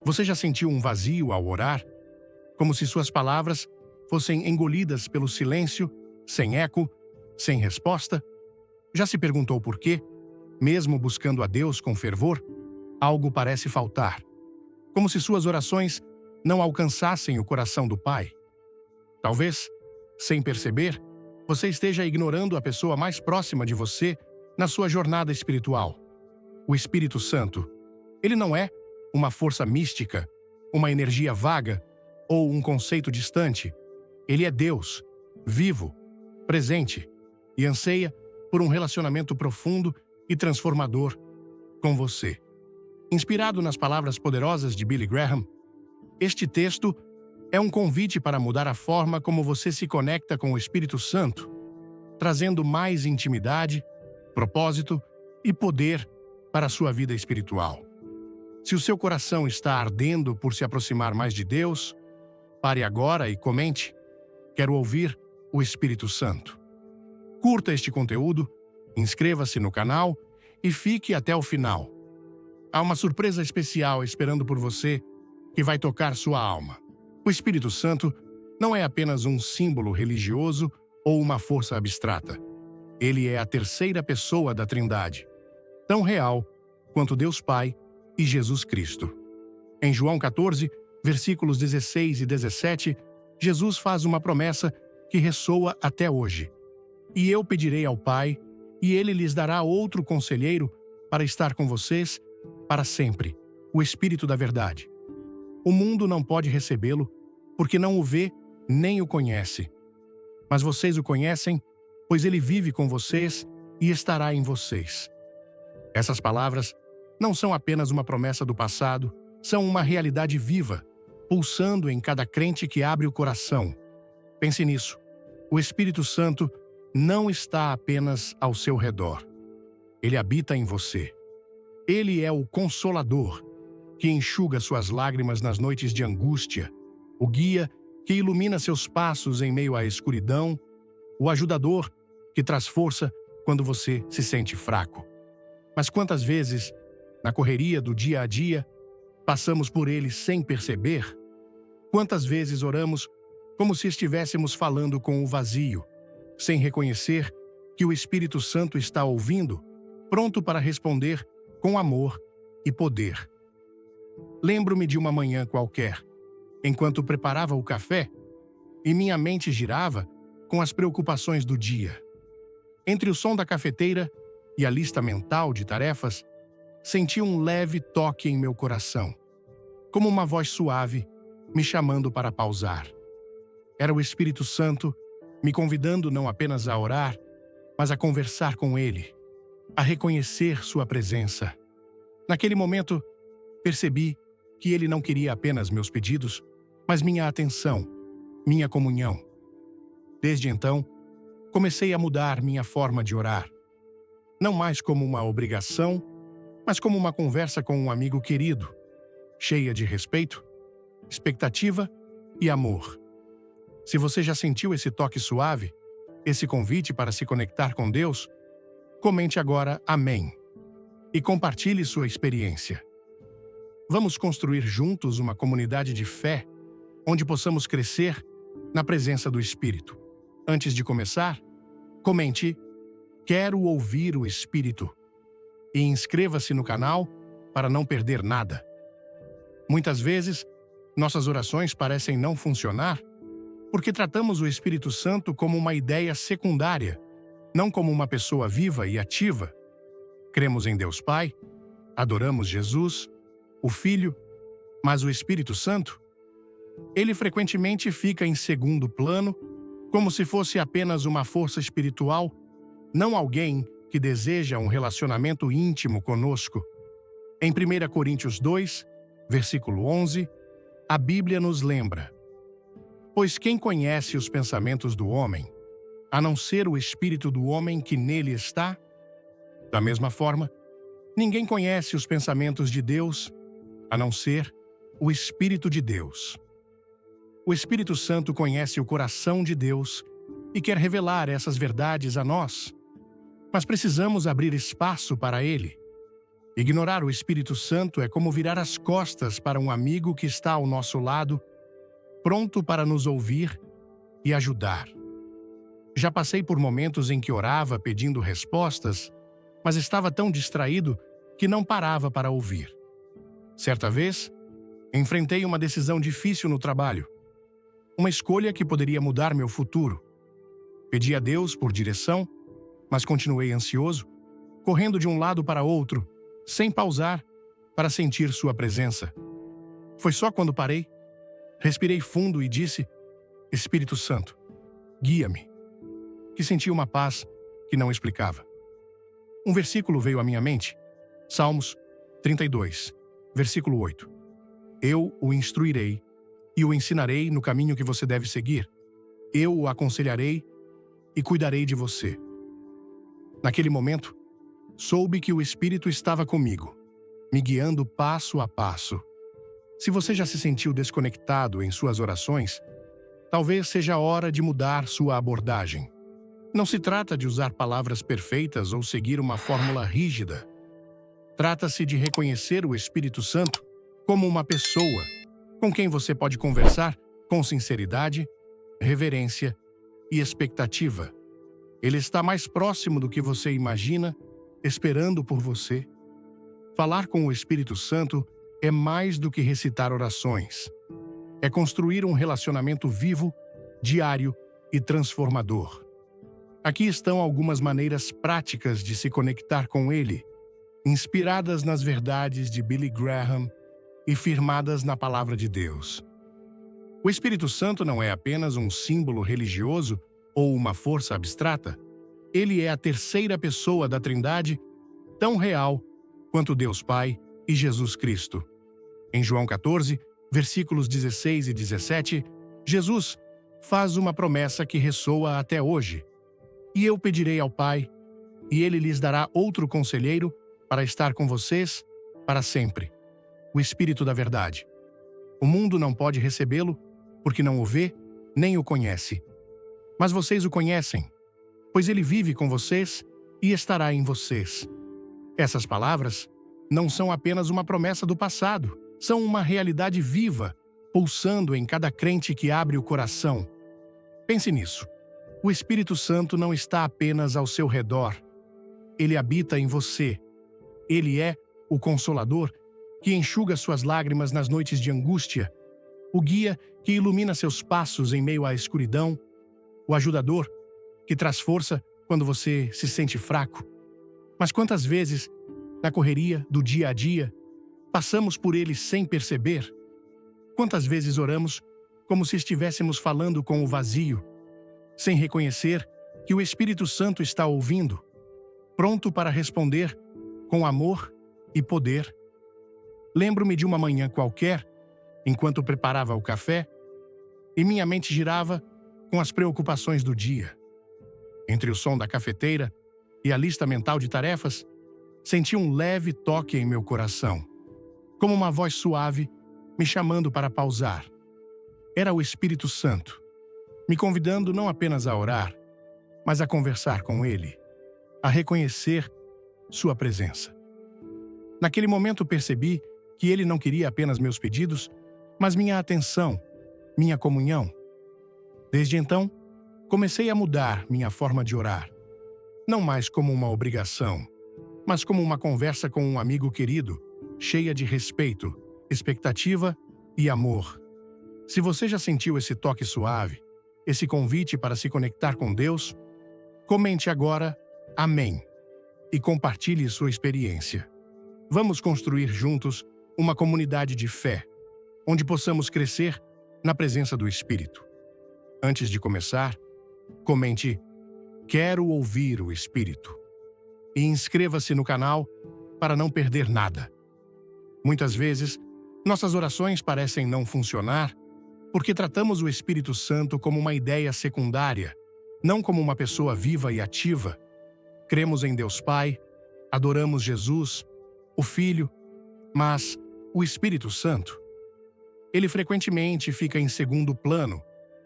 Você já sentiu um vazio ao orar? Como se suas palavras fossem engolidas pelo silêncio, sem eco, sem resposta? Já se perguntou por quê? Mesmo buscando a Deus com fervor, algo parece faltar. Como se suas orações não alcançassem o coração do Pai. Talvez, sem perceber, você esteja ignorando a pessoa mais próxima de você na sua jornada espiritual. O Espírito Santo. Ele não é uma força mística, uma energia vaga ou um conceito distante. Ele é Deus, vivo, presente e anseia por um relacionamento profundo e transformador com você. Inspirado nas palavras poderosas de Billy Graham, este texto é um convite para mudar a forma como você se conecta com o Espírito Santo, trazendo mais intimidade, propósito e poder para a sua vida espiritual. Se o seu coração está ardendo por se aproximar mais de Deus, pare agora e comente: quero ouvir o Espírito Santo. Curta este conteúdo, inscreva-se no canal e fique até o final. Há uma surpresa especial esperando por você que vai tocar sua alma. O Espírito Santo não é apenas um símbolo religioso ou uma força abstrata. Ele é a terceira pessoa da Trindade, tão real quanto Deus Pai e Jesus Cristo. Em João 14, versículos 16 e 17, Jesus faz uma promessa que ressoa até hoje. E eu pedirei ao Pai, e Ele lhes dará outro conselheiro para estar com vocês para sempre, o Espírito da Verdade. O mundo não pode recebê-lo, porque não o vê nem o conhece. Mas vocês o conhecem, pois ele vive com vocês e estará em vocês. Essas palavras não são apenas uma promessa do passado, são uma realidade viva, pulsando em cada crente que abre o coração. Pense nisso. O Espírito Santo não está apenas ao seu redor. Ele habita em você. Ele é o Consolador, que enxuga suas lágrimas nas noites de angústia, o guia que ilumina seus passos em meio à escuridão, o ajudador que traz força quando você se sente fraco. Mas quantas vezes, na correria do dia a dia, passamos por ele sem perceber? Quantas vezes oramos como se estivéssemos falando com o vazio, sem reconhecer que o Espírito Santo está ouvindo, pronto para responder com amor e poder? Lembro-me de uma manhã qualquer, enquanto preparava o café, e minha mente girava com as preocupações do dia. Entre o som da cafeteira e a lista mental de tarefas, senti um leve toque em meu coração, como uma voz suave me chamando para pausar. Era o Espírito Santo me convidando não apenas a orar, mas a conversar com Ele, a reconhecer sua presença. Naquele momento, percebi que Ele não queria apenas meus pedidos, mas minha atenção, minha comunhão. Desde então, comecei a mudar minha forma de orar. Não mais como uma obrigação, mas como uma conversa com um amigo querido, cheia de respeito, expectativa e amor. Se você já sentiu esse toque suave, esse convite para se conectar com Deus, comente agora Amém e compartilhe sua experiência. Vamos construir juntos uma comunidade de fé onde possamos crescer na presença do Espírito. Antes de começar, comente "Quero ouvir o Espírito" e inscreva-se no canal para não perder nada. Muitas vezes, nossas orações parecem não funcionar porque tratamos o Espírito Santo como uma ideia secundária, não como uma pessoa viva e ativa. Cremos em Deus Pai, adoramos Jesus, o Filho, mas o Espírito Santo? Ele frequentemente fica em segundo plano, como se fosse apenas uma força espiritual, não alguém que deseja um relacionamento íntimo conosco. Em 1 Coríntios 2, versículo 11, a Bíblia nos lembra: "Pois quem conhece os pensamentos do homem, a não ser o espírito do homem que nele está? Da mesma forma, ninguém conhece os pensamentos de Deus, a não ser o Espírito de Deus." O Espírito Santo conhece o coração de Deus e quer revelar essas verdades a nós, mas precisamos abrir espaço para Ele. Ignorar o Espírito Santo é como virar as costas para um amigo que está ao nosso lado, pronto para nos ouvir e ajudar. Já passei por momentos em que orava pedindo respostas, mas estava tão distraído que não parava para ouvir. Certa vez, enfrentei uma decisão difícil no trabalho, uma escolha que poderia mudar meu futuro. Pedi a Deus por direção, mas continuei ansioso, correndo de um lado para outro, sem pausar, para sentir sua presença. Foi só quando parei, respirei fundo e disse: Espírito Santo, guia-me, que senti uma paz que não explicava. Um versículo veio à minha mente, Salmos 32, versículo 8. Eu o instruirei e o ensinarei no caminho que você deve seguir. Eu o aconselharei e cuidarei de você. Naquele momento, soube que o Espírito estava comigo, me guiando passo a passo. Se você já se sentiu desconectado em suas orações, talvez seja a hora de mudar sua abordagem. Não se trata de usar palavras perfeitas ou seguir uma fórmula rígida. Trata-se de reconhecer o Espírito Santo como uma pessoa com quem você pode conversar com sinceridade, reverência e expectativa. Ele está mais próximo do que você imagina, esperando por você. Falar com o Espírito Santo é mais do que recitar orações. É construir um relacionamento vivo, diário e transformador. Aqui estão algumas maneiras práticas de se conectar com Ele, inspiradas nas verdades de Billy Graham e firmadas na Palavra de Deus. O Espírito Santo não é apenas um símbolo religioso ou uma força abstrata. Ele é a terceira pessoa da Trindade, tão real quanto Deus Pai e Jesus Cristo. Em João 14, versículos 16 e 17, Jesus faz uma promessa que ressoa até hoje. E eu pedirei ao Pai, e Ele lhes dará outro conselheiro para estar com vocês para sempre, o Espírito da Verdade. O mundo não pode recebê-lo, porque não o vê, nem o conhece. Mas vocês o conhecem, pois ele vive com vocês e estará em vocês. Essas palavras não são apenas uma promessa do passado, são uma realidade viva, pulsando em cada crente que abre o coração. Pense nisso. O Espírito Santo não está apenas ao seu redor. Ele habita em você. Ele é o Consolador que enxuga suas lágrimas nas noites de angústia, o guia que ilumina seus passos em meio à escuridão, o ajudador que traz força quando você se sente fraco. Mas quantas vezes, na correria do dia a dia, passamos por ele sem perceber? Quantas vezes oramos como se estivéssemos falando com o vazio, sem reconhecer que o Espírito Santo está ouvindo, pronto para responder com amor e poder? Lembro-me de uma manhã qualquer, enquanto preparava o café, e minha mente girava com as preocupações do dia. Entre o som da cafeteira e a lista mental de tarefas, senti um leve toque em meu coração, como uma voz suave me chamando para pausar. Era o Espírito Santo, me convidando não apenas a orar, mas a conversar com Ele, a reconhecer sua presença. Naquele momento percebi que Ele não queria apenas meus pedidos, mas minha atenção, minha comunhão. Desde então, comecei a mudar minha forma de orar, não mais como uma obrigação, mas como uma conversa com um amigo querido, cheia de respeito, expectativa e amor. Se você já sentiu esse toque suave, esse convite para se conectar com Deus, comente agora Amém e compartilhe sua experiência. Vamos construir juntos uma comunidade de fé, onde possamos crescer na presença do Espírito. Antes de começar, comente "Quero ouvir o Espírito" e inscreva-se no canal para não perder nada. Muitas vezes, nossas orações parecem não funcionar porque tratamos o Espírito Santo como uma ideia secundária, não como uma pessoa viva e ativa. Cremos em Deus Pai, adoramos Jesus, o Filho, mas o Espírito Santo, ele frequentemente fica em segundo plano,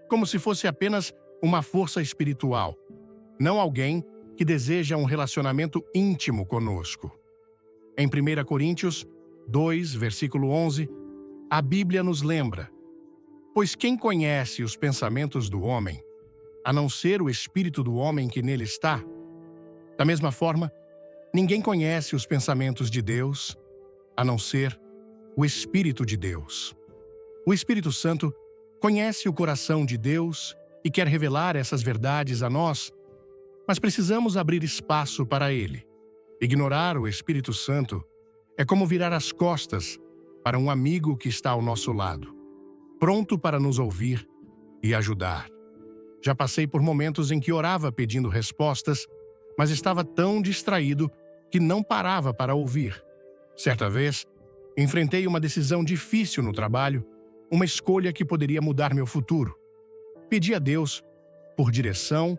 como se fosse apenas uma força espiritual, não alguém que deseja um relacionamento íntimo conosco. Em 1 Coríntios 2, versículo 11, a Bíblia nos lembra: pois quem conhece os pensamentos do homem, a não ser o espírito do homem que nele está? Da mesma forma, ninguém conhece os pensamentos de Deus, a não ser o Espírito de Deus. O Espírito Santo conhece o coração de Deus e quer revelar essas verdades a nós, mas precisamos abrir espaço para ele. Ignorar o Espírito Santo é como virar as costas para um amigo que está ao nosso lado, pronto para nos ouvir e ajudar. Já passei por momentos em que orava pedindo respostas, mas estava tão distraído que não parava para ouvir. Certa vez, enfrentei uma decisão difícil no trabalho, uma escolha que poderia mudar meu futuro. Pedi a Deus por direção,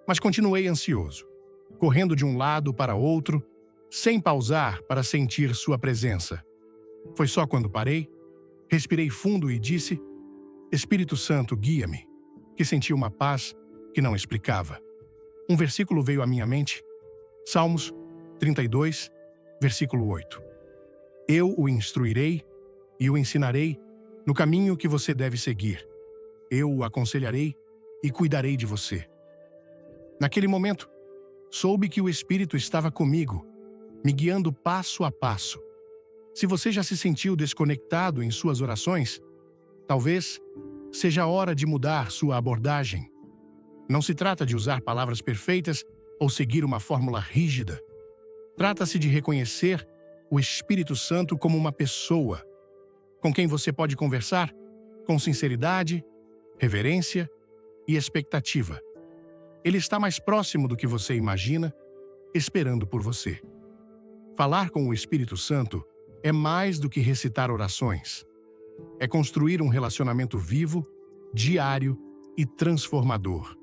mas continuei ansioso, correndo de um lado para outro, sem pausar para sentir sua presença. Foi só quando parei, respirei fundo e disse: Espírito Santo, guia-me, que senti uma paz que não explicava. Um versículo veio à minha mente, Salmos 32, versículo 8. Eu o instruirei e o ensinarei no caminho que você deve seguir. Eu o aconselharei e cuidarei de você. Naquele momento, soube que o Espírito estava comigo, me guiando passo a passo. Se você já se sentiu desconectado em suas orações, talvez seja a hora de mudar sua abordagem. Não se trata de usar palavras perfeitas ou seguir uma fórmula rígida. Trata-se de reconhecer o Espírito Santo como uma pessoa, com quem você pode conversar com sinceridade, reverência e expectativa. Ele está mais próximo do que você imagina, esperando por você. Falar com o Espírito Santo é mais do que recitar orações. É construir um relacionamento vivo, diário e transformador.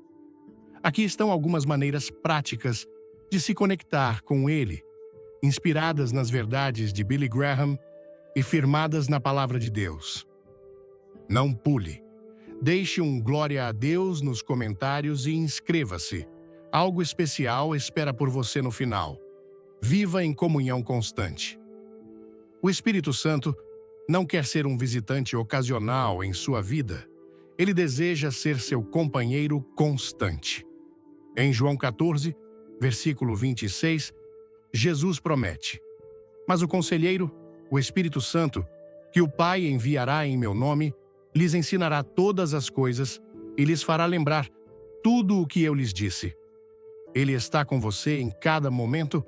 Aqui estão algumas maneiras práticas de se conectar com Ele, inspiradas nas verdades de Billy Graham e firmadas na Palavra de Deus. Não pule. Deixe um glória a Deus nos comentários e inscreva-se. Algo especial espera por você no final. Viva em comunhão constante. O Espírito Santo não quer ser um visitante ocasional em sua vida. Ele deseja ser seu companheiro constante. Em João 14, versículo 26, Jesus promete: mas o Conselheiro, o Espírito Santo, que o Pai enviará em meu nome, lhes ensinará todas as coisas e lhes fará lembrar tudo o que eu lhes disse. Ele está com você em cada momento,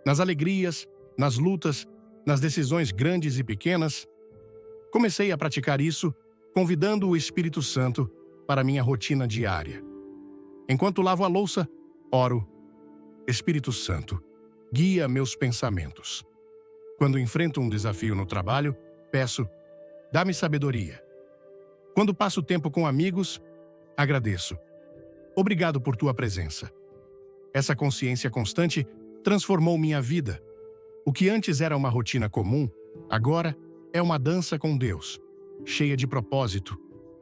nas alegrias, nas lutas, nas decisões grandes e pequenas. Comecei a praticar isso, convidando o Espírito Santo para minha rotina diária. Enquanto lavo a louça, oro: Espírito Santo, guia meus pensamentos. Quando enfrento um desafio no trabalho, peço: dá-me sabedoria. Quando passo tempo com amigos, agradeço: obrigado por tua presença. Essa consciência constante transformou minha vida. O que antes era uma rotina comum, agora é uma dança com Deus, cheia de propósito,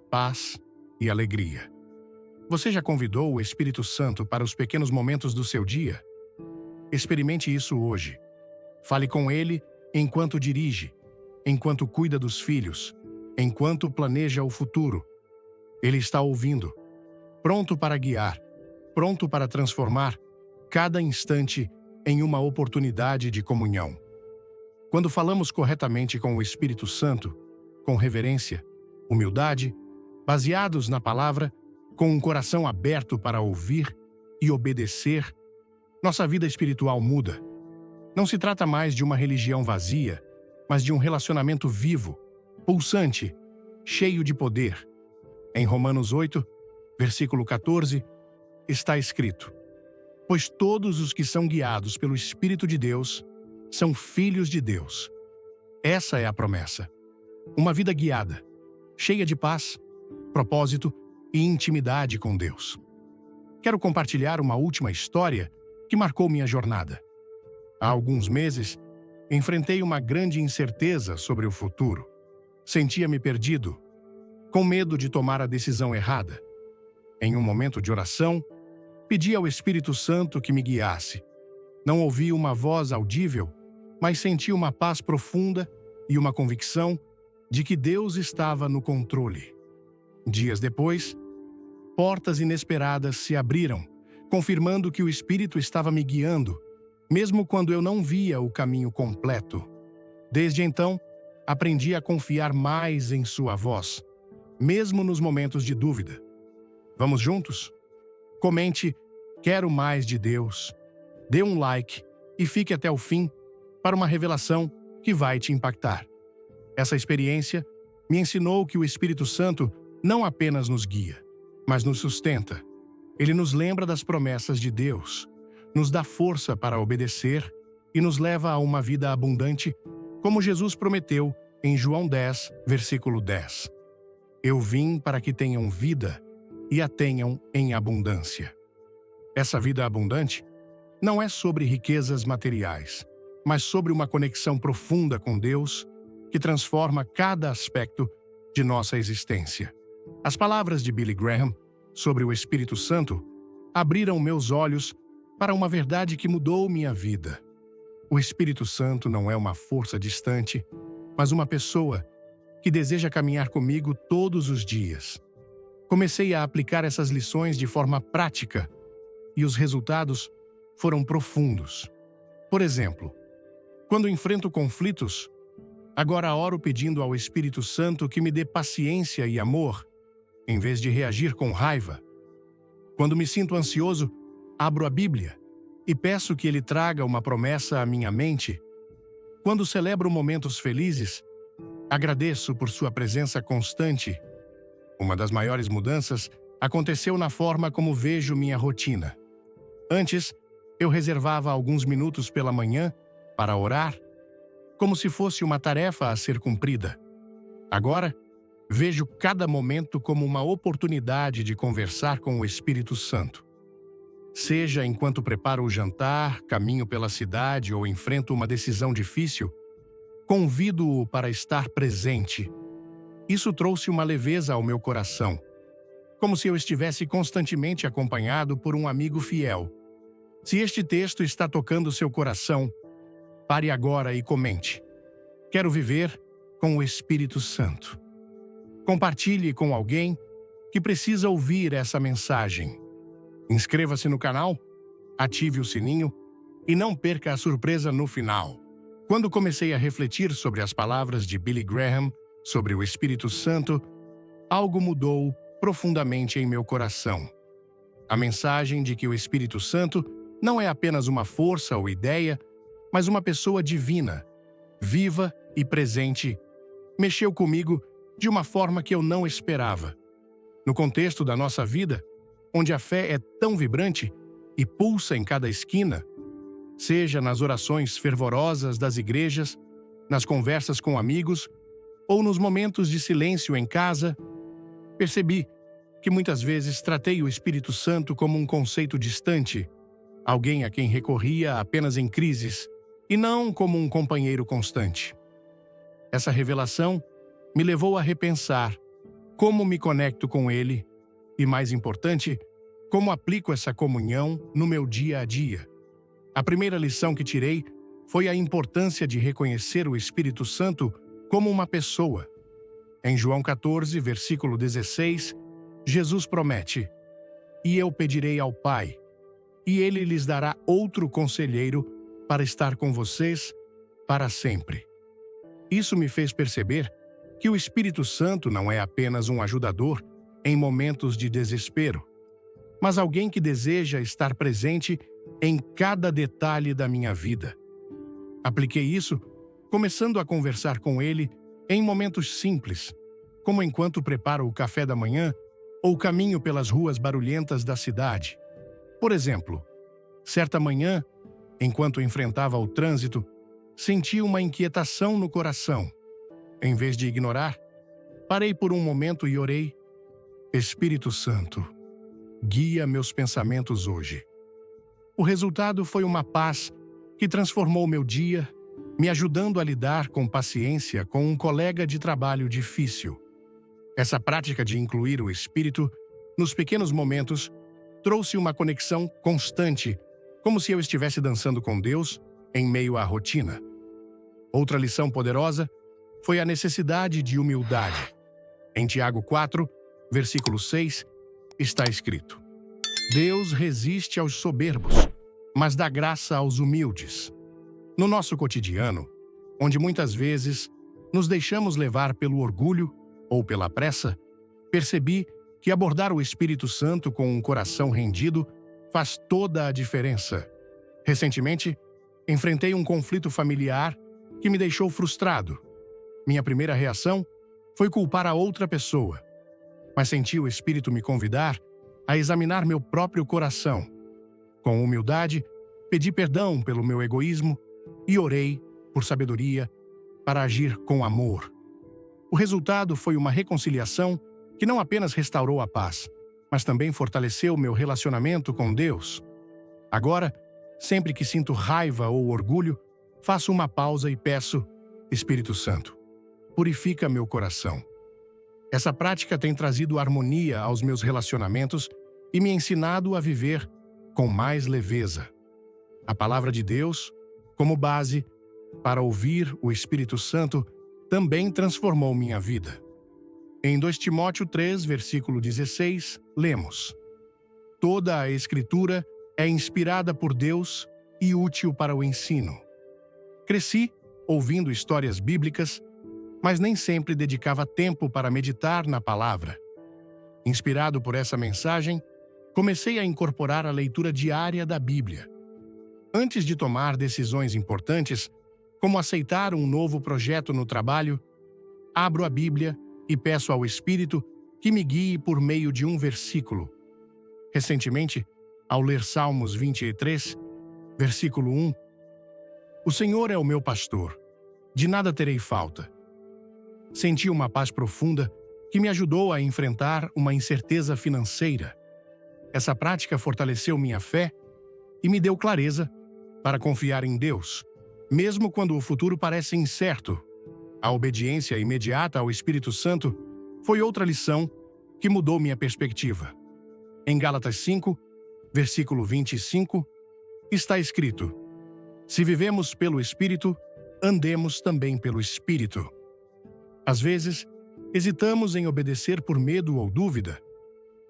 paz e alegria. Você já convidou o Espírito Santo para os pequenos momentos do seu dia? Experimente isso hoje. Fale com ele enquanto dirige, enquanto cuida dos filhos, enquanto planeja o futuro. Ele está ouvindo, pronto para guiar, pronto para transformar cada instante em uma oportunidade de comunhão. Quando falamos corretamente com o Espírito Santo, com reverência, humildade, baseados na palavra, com um coração aberto para ouvir e obedecer, nossa vida espiritual muda. Não se trata mais de uma religião vazia, mas de um relacionamento vivo, pulsante, cheio de poder. Em Romanos 8, versículo 14, está escrito: pois todos os que são guiados pelo Espírito de Deus são filhos de Deus. Essa é a promessa. Uma vida guiada, cheia de paz, propósito e intimidade com Deus. Quero compartilhar uma última história que marcou minha jornada. Há alguns meses, enfrentei uma grande incerteza sobre o futuro. Sentia-me perdido, com medo de tomar a decisão errada. Em um momento de oração, pedi ao Espírito Santo que me guiasse. Não ouvi uma voz audível, mas senti uma paz profunda e uma convicção de que Deus estava no controle. Dias depois, portas inesperadas se abriram, confirmando que o Espírito estava me guiando, mesmo quando eu não via o caminho completo. Desde então, aprendi a confiar mais em sua voz, mesmo nos momentos de dúvida. Vamos juntos? Comente "Quero mais de Deus", dê um like e fique até o fim para uma revelação que vai te impactar. Essa experiência me ensinou que o Espírito Santo não apenas nos guia, mas nos sustenta. Ele nos lembra das promessas de Deus, nos dá força para obedecer e nos leva a uma vida abundante, como Jesus prometeu em João 10, versículo 10. Eu vim para que tenham vida e a tenham em abundância. Essa vida abundante não é sobre riquezas materiais, mas sobre uma conexão profunda com Deus que transforma cada aspecto de nossa existência. As palavras de Billy Graham sobre o Espírito Santo abriram meus olhos para uma verdade que mudou minha vida. O Espírito Santo não é uma força distante, mas uma pessoa que deseja caminhar comigo todos os dias. Comecei a aplicar essas lições de forma prática e os resultados foram profundos. Por exemplo, quando enfrento conflitos, agora oro pedindo ao Espírito Santo que me dê paciência e amor, em vez de reagir com raiva. Quando me sinto ansioso, abro a Bíblia e peço que Ele traga uma promessa à minha mente. Quando celebro momentos felizes, agradeço por sua presença constante. Uma das maiores mudanças aconteceu na forma como vejo minha rotina. Antes, eu reservava alguns minutos pela manhã para orar, como se fosse uma tarefa a ser cumprida. Agora, vejo cada momento como uma oportunidade de conversar com o Espírito Santo. Seja enquanto preparo o jantar, caminho pela cidade ou enfrento uma decisão difícil, convido-o para estar presente. Isso trouxe uma leveza ao meu coração, como se eu estivesse constantemente acompanhado por um amigo fiel. Se este texto está tocando seu coração, pare agora e comente. Quero viver com o Espírito Santo. Compartilhe com alguém que precisa ouvir essa mensagem. Inscreva-se no canal, ative o sininho e não perca a surpresa no final. Quando comecei a refletir sobre as palavras de Billy Graham sobre o Espírito Santo, algo mudou profundamente em meu coração. A mensagem de que o Espírito Santo não é apenas uma força ou ideia, mas uma pessoa divina, viva e presente, mexeu comigo de uma forma que eu não esperava. No contexto da nossa vida, onde a fé é tão vibrante e pulsa em cada esquina, seja nas orações fervorosas das igrejas, nas conversas com amigos ou nos momentos de silêncio em casa, percebi que muitas vezes tratei o Espírito Santo como um conceito distante, alguém a quem recorria apenas em crises, e não como um companheiro constante. Essa revelação me levou a repensar como me conecto com Ele e, mais importante, como aplico essa comunhão no meu dia a dia. A primeira lição que tirei foi a importância de reconhecer o Espírito Santo como uma pessoa. Em João 14, versículo 16, Jesus promete: "E eu pedirei ao Pai, e Ele lhes dará outro conselheiro para estar com vocês para sempre." Isso me fez perceber que o Espírito Santo não é apenas um ajudador em momentos de desespero, mas alguém que deseja estar presente em cada detalhe da minha vida. Apliquei isso começando a conversar com Ele em momentos simples, como enquanto preparo o café da manhã ou caminho pelas ruas barulhentas da cidade. Por exemplo, certa manhã, enquanto enfrentava o trânsito, senti uma inquietação no coração. Em vez de ignorar, parei por um momento e orei: "Espírito Santo, guia meus pensamentos hoje." O resultado foi uma paz que transformou meu dia, me ajudando a lidar com paciência com um colega de trabalho difícil. Essa prática de incluir o Espírito nos pequenos momentos trouxe uma conexão constante, como se eu estivesse dançando com Deus em meio à rotina. Outra lição poderosa foi a necessidade de humildade. Em Tiago 4, versículo 6, está escrito: Deus resiste aos soberbos, mas dá graça aos humildes. No nosso cotidiano, onde muitas vezes nos deixamos levar pelo orgulho ou pela pressa, percebi que abordar o Espírito Santo com um coração rendido faz toda a diferença. Recentemente, enfrentei um conflito familiar que me deixou frustrado. Minha primeira reação foi culpar a outra pessoa, mas senti o Espírito me convidar a examinar meu próprio coração. Com humildade, pedi perdão pelo meu egoísmo e orei por sabedoria para agir com amor. O resultado foi uma reconciliação que não apenas restaurou a paz, mas também fortaleceu meu relacionamento com Deus. Agora, sempre que sinto raiva ou orgulho, faço uma pausa e peço: Espírito Santo, purifica meu coração. Essa prática tem trazido harmonia aos meus relacionamentos e me ensinado a viver com mais leveza. A palavra de Deus, como base para ouvir o Espírito Santo, também transformou minha vida. Em 2 Timóteo 3, versículo 16, lemos: Toda a Escritura é inspirada por Deus e útil para o ensino. Cresci ouvindo histórias bíblicas, mas nem sempre dedicava tempo para meditar na palavra. Inspirado por essa mensagem, comecei a incorporar a leitura diária da Bíblia. Antes de tomar decisões importantes, como aceitar um novo projeto no trabalho, abro a Bíblia e peço ao Espírito que me guie por meio de um versículo. Recentemente, ao ler Salmos 23, versículo 1, O Senhor é o meu pastor, de nada terei falta. Senti uma paz profunda que me ajudou a enfrentar uma incerteza financeira. Essa prática fortaleceu minha fé e me deu clareza para confiar em Deus, mesmo quando o futuro parece incerto. A obediência imediata ao Espírito Santo foi outra lição que mudou minha perspectiva. Em Gálatas 5, versículo 25, está escrito: Se vivemos pelo Espírito, andemos também pelo Espírito. Às vezes, hesitamos em obedecer por medo ou dúvida,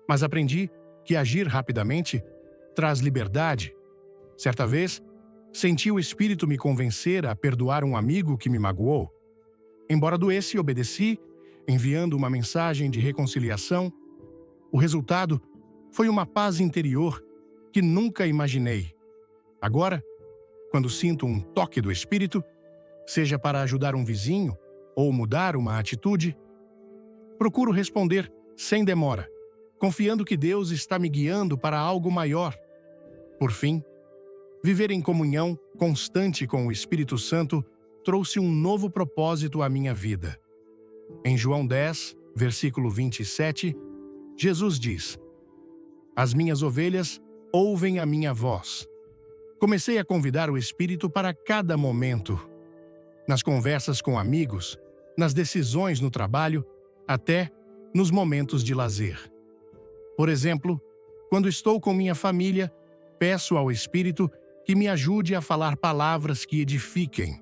mas aprendi que agir rapidamente traz liberdade. Certa vez, senti o Espírito me convencer a perdoar um amigo que me magoou. Embora doesse, obedeci, enviando uma mensagem de reconciliação. O resultado foi uma paz interior que nunca imaginei. Agora, quando sinto um toque do Espírito, seja para ajudar um vizinho ou mudar uma atitude, procuro responder sem demora, confiando que Deus está me guiando para algo maior. Por fim, viver em comunhão constante com o Espírito Santo trouxe um novo propósito à minha vida. Em João 10, versículo 27, Jesus diz: As minhas ovelhas ouvem a minha voz. Comecei a convidar o Espírito para cada momento. Nas conversas com amigos, nas decisões no trabalho, até nos momentos de lazer. Por exemplo, quando estou com minha família, peço ao Espírito que me ajude a falar palavras que edifiquem.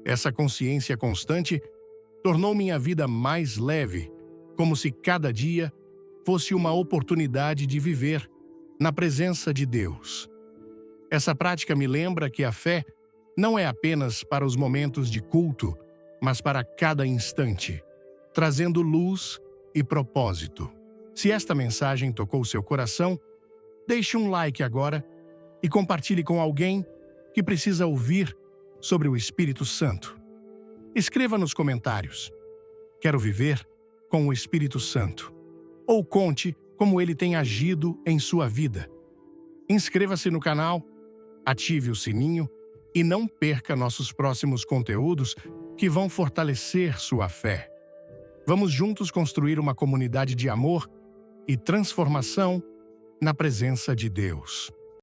Essa consciência constante tornou minha vida mais leve, como se cada dia fosse uma oportunidade de viver na presença de Deus. Essa prática me lembra que a fé não é apenas para os momentos de culto, mas para cada instante, trazendo luz e propósito. Se esta mensagem tocou seu coração, deixe um like agora e compartilhe com alguém que precisa ouvir sobre o Espírito Santo. Escreva nos comentários: Quero viver com o Espírito Santo. Ou conte como ele tem agido em sua vida. Inscreva-se no canal, ative o sininho e não perca nossos próximos conteúdos que vão fortalecer sua fé. Vamos juntos construir uma comunidade de amor e transformação na presença de Deus.